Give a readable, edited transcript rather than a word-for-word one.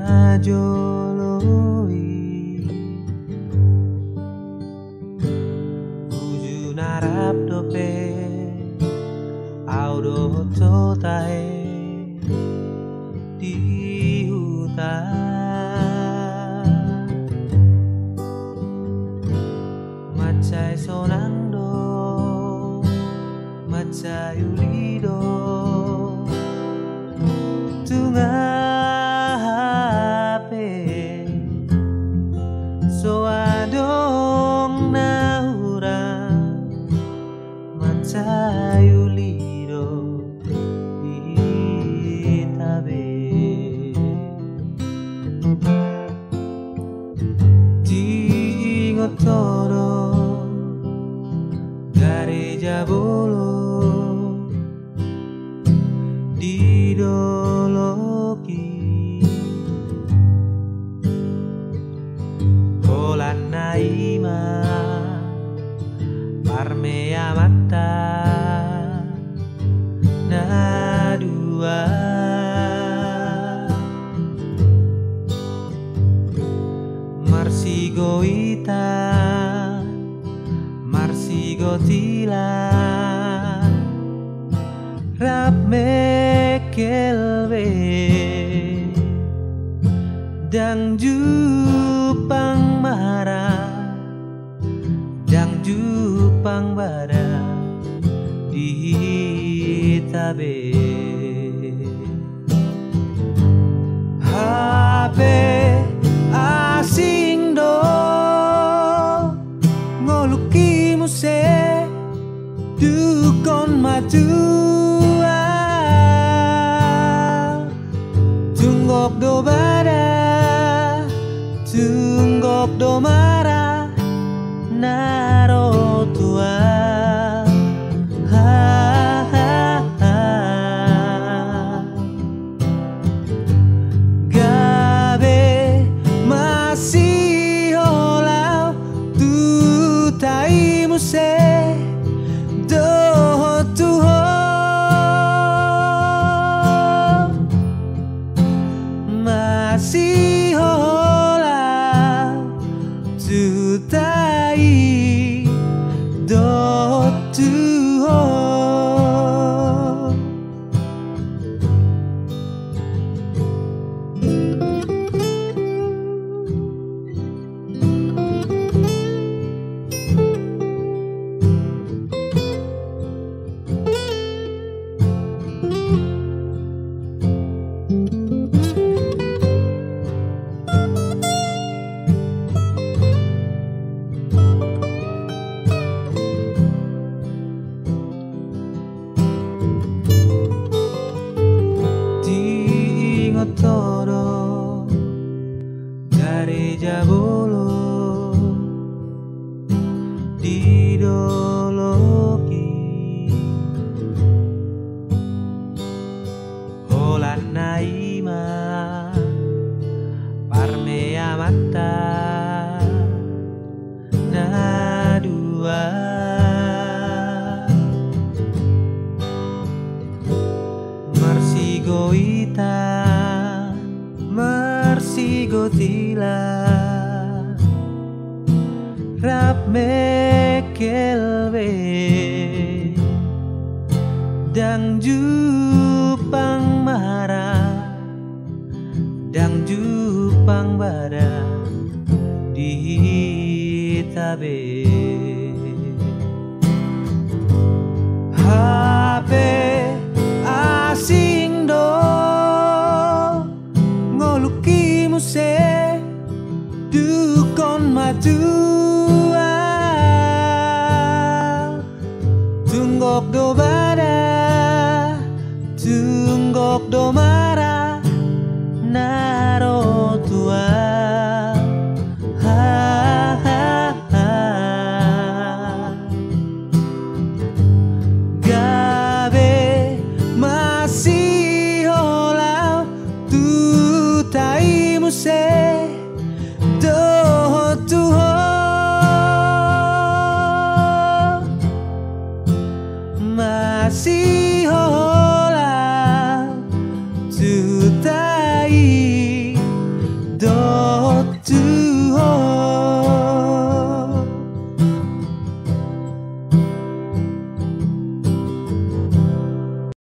najoloi Uju narap dope Audo totae di hutan Macai sonando Macai ulido Tungape So adong nahura Macai ulido Itabe Diingot todo Gareja bolo Didoloki Kolan naima Parmea mata Nadua Marsigo ita Marsigo tila Rap mekelwe Dang jupang mahara Dang jupang bara Di tabe Habe asing do Ngoluki muse Dukon matua Tunggok do bada Tunggok do mara Naro tua Gabe masih olau Tutai muse Do tuho Masih olau Tutai Do tuho Todo Gareja bolo Didoloki Holan naima Parmea mata Nadua Marsigo ita Marsigo tila Rap mekelwe Dang jupang mahara Dang jupang bada Di tabe Habe asing do Ngoluki muse Dukon matua Tunggok do bada Tunggok do mara Naro tua Gabe masih olau Tutai muse